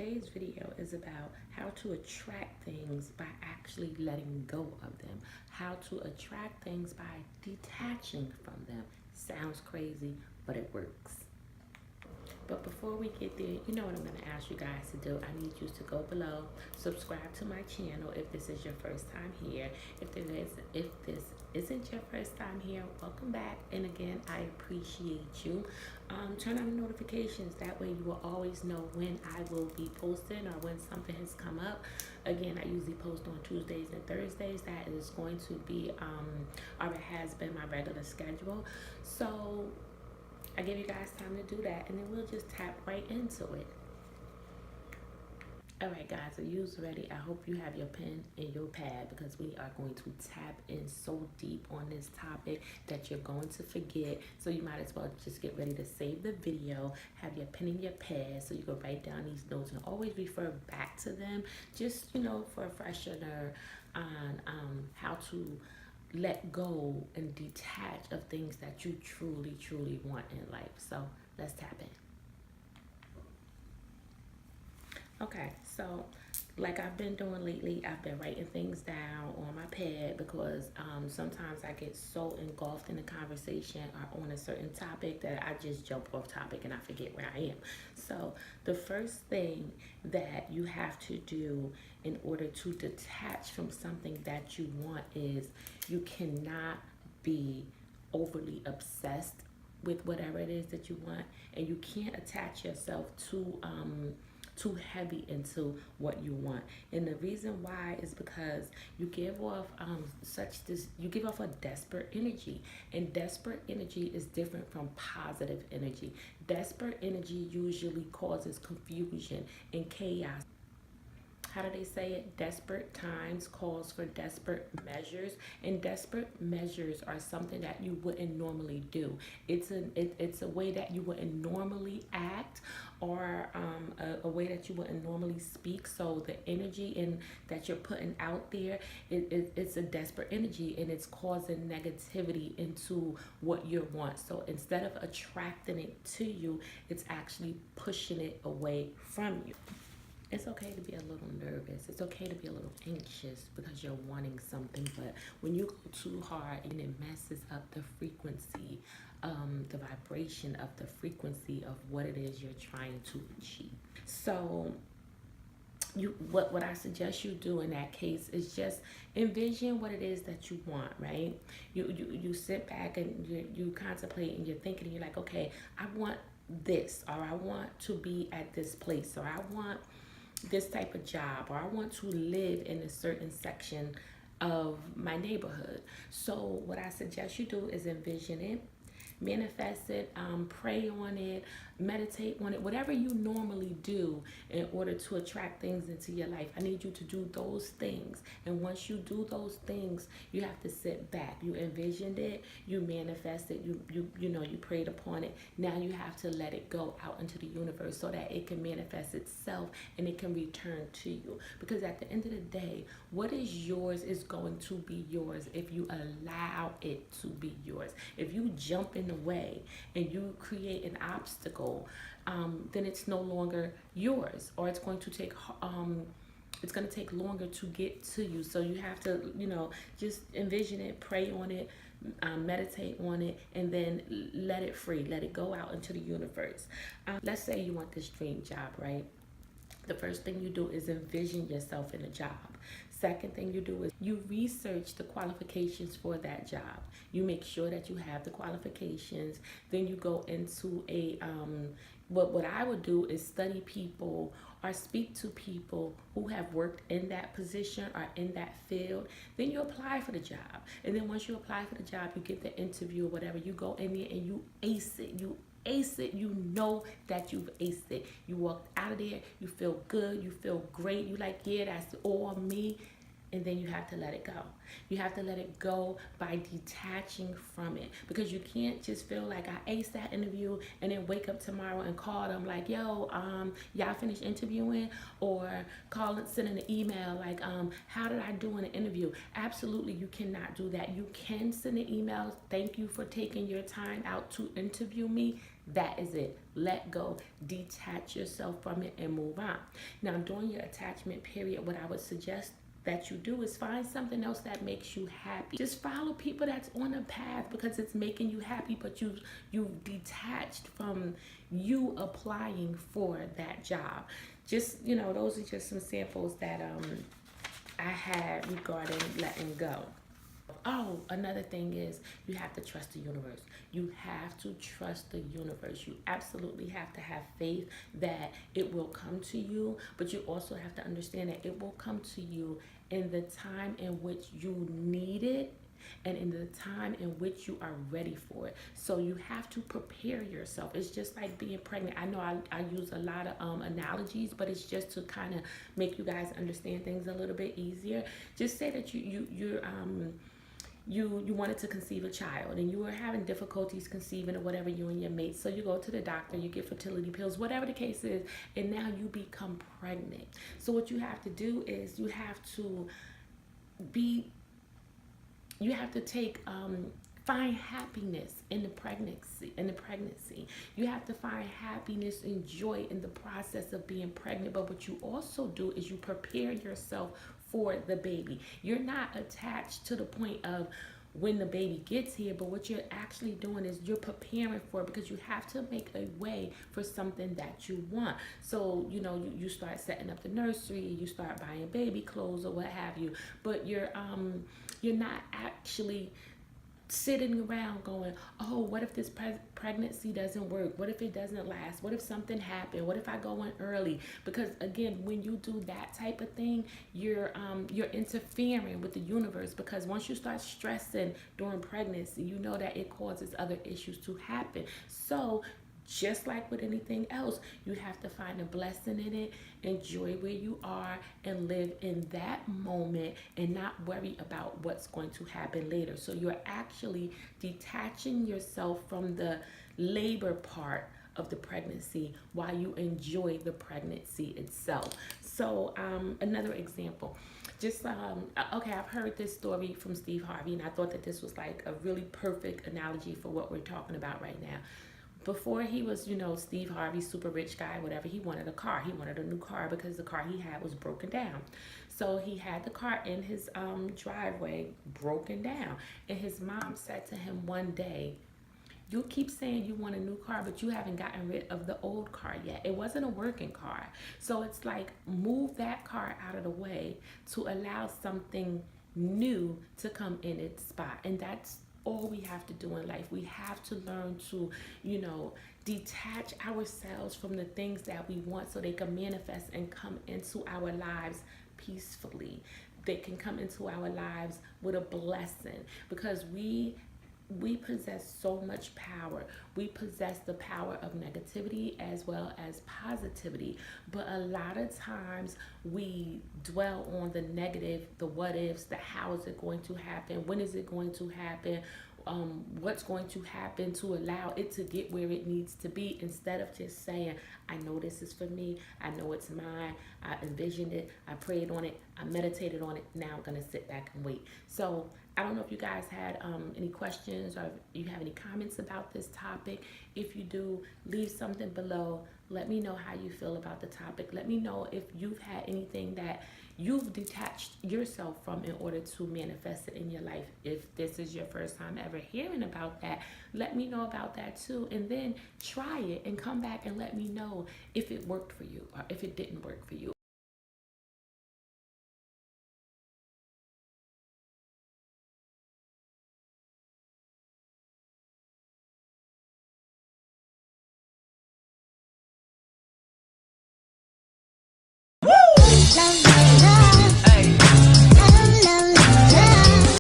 today's video is about how to attract things by actually letting go of them. How to attract things by detaching from them. Sounds crazy, but it works. But before we get there, you know what I'm going to ask you guys to do. I need you to go below, subscribe to my channel if this is your first time here. If this isn't your first time here, welcome back. And again, I appreciate you. Turn on the notifications. That way you will always know when I will be posting or when something has come up. Again, I usually post on Tuesdays and Thursdays. That is going to be, or it has been my regular schedule. So I give you guys time to do that, and then we'll just tap right into it. All right, guys, are you ready? I hope you have your pen and your pad because we are going to tap in so deep on this topic that you're going to forget. So you might as well just get ready to save the video, have your pen and your pad so you can write down these notes and always refer back to them, just, for a freshener on how to let go and detach of things that you truly want in life. So let's tap in. Okay, so like I've been doing lately, I've been writing things down on my pad because sometimes I get so engulfed in the conversation or on a certain topic that I just jump off topic and I forget where I am. So the first thing that you have to do in order to detach from something that you want is you cannot be overly obsessed with whatever it is that you want, and you can't attach yourself too heavy into what you want. And the reason why is because you give off you give off a desperate energy, and desperate energy is different from positive energy. Desperate energy usually causes confusion and chaos. How do they say it? Desperate times calls for desperate measures, and desperate measures are something that you wouldn't normally do. It's a way that you wouldn't normally act, or a way that you wouldn't normally speak. So the energy that you're putting out there, it's a desperate energy, and it's causing negativity into what you want. So instead of attracting it to you, it's actually pushing it away from you. It's okay to be a little nervous. It's okay to be a little anxious because you're wanting something. But when you go too hard and it messes up the frequency, the vibration of the frequency of what it is you're trying to achieve. So what I suggest you do in that case is just envision what it is that you want, right? You sit back and you contemplate and you're thinking, and you're like, okay, I want this, or I want to be at this place, or I want this type of job, or I want to live in a certain section of my neighborhood. So what I suggest you do is envision it, manifest it, pray on it, meditate on it, whatever you normally do in order to attract things into your life. I need you to do those things. And once you do those things, you have to sit back. You envisioned it, you manifested, you prayed upon it. Now you have to let it go out into the universe so that it can manifest itself and it can return to you. Because at the end of the day, what is yours is going to be yours if you allow it to be yours. If you jump in the way and you create an obstacle, then it's no longer yours, or it's going to take longer to get to you. So you have to, just envision it, pray on it, meditate on it, and then let it free, let it go out into the universe. Let's say you want this dream job, right? The first thing you do is envision yourself in a job. Second thing you do is you research the qualifications for that job. You make sure that you have the qualifications. Then you go into what I would do is study people or speak to people who have worked in that position or in that field. Then you apply for the job. And then once you apply for the job, you get the interview or whatever. You go in there and you ace it. You ace it. You know that you've aced it. You walk out of there, you feel good, you feel great. You like, yeah, that's all me. and then you have to let it go. You have to let it go by detaching from it, because you can't just feel like I aced that interview and then wake up tomorrow and call them like, yo, y'all finished interviewing, or call and send an email like, how did I do in an interview? Absolutely, you cannot do that. You can send an email, thank you for taking your time out to interview me. That is it. Let go, detach yourself from it, and move on. Now, during your attachment period, what I would suggest that you do is find something else that makes you happy. Just follow people that's on a path because it's making you happy, but you've detached from you applying for that job. Just, those are just some samples that I had regarding letting go. Oh, another thing is you have to trust the universe. You have to trust the universe. You absolutely have to have faith that it will come to you, but you also have to understand that it will come to you in the time in which you need it and in the time in which you are ready for it. So you have to prepare yourself. It's just like being pregnant. I know I use a lot of analogies, but it's just to kind of make you guys understand things a little bit easier. Just say that you wanted to conceive a child and you were having difficulties conceiving or whatever, you and your mate. So you go to the doctor, you get fertility pills, whatever the case is, and now you become pregnant. So what you have to do is you have to take find happiness in the pregnancy. You have to find happiness and joy in the process of being pregnant. But what you also do is you prepare yourself for the baby. You're not attached to the point of when the baby gets here, but what you're actually doing is you're preparing for it, because you have to make a way for something that you want. So you start setting up the nursery, you start buying baby clothes or what have you, but you're not actually sitting around going, oh, what if this pregnancy doesn't work? What if it doesn't last? What if something happened? What if I go in early? Because again, when you do that type of thing, you're interfering with the universe, because once you start stressing during pregnancy, you know that it causes other issues to happen. So just like with anything else, you have to find a blessing in it, enjoy where you are, and live in that moment and not worry about what's going to happen later. So you're actually detaching yourself from the labor part of the pregnancy while you enjoy the pregnancy itself. So another example. Okay, I've heard this story from Steve Harvey, and I thought that this was like a really perfect analogy for what we're talking about right now. Before he was, Steve Harvey, super rich guy, whatever, he wanted a car. He wanted a new car because the car he had was broken down. So he had the car in his driveway broken down. And his mom said to him one day, you keep saying you want a new car, but you haven't gotten rid of the old car yet. It wasn't a working car. So it's like, move that car out of the way to allow something new to come in its spot. And that's all we have to do in life. We have to learn to, detach ourselves from the things that we want so they can manifest and come into our lives peacefully. They can come into our lives with a blessing, because we possess so much power. We possess the power of negativity as well as positivity. But a lot of times we dwell on the negative, the what ifs, the how is it going to happen, when is it going to happen, what's going to happen to allow it to get where it needs to be, instead of just saying, I know this is for me, I know it's mine, I envisioned it, I prayed on it, I meditated on it, now I'm going to sit back and wait. So I don't know if you guys had any questions or if you have any comments about this topic. If you do, leave something below. Let me know how you feel about the topic. Let me know if you've had anything that you've detached yourself from in order to manifest it in your life. If this is your first time ever hearing about that, let me know about that too. And then try it and come back and let me know if it worked for you or if it didn't work for you.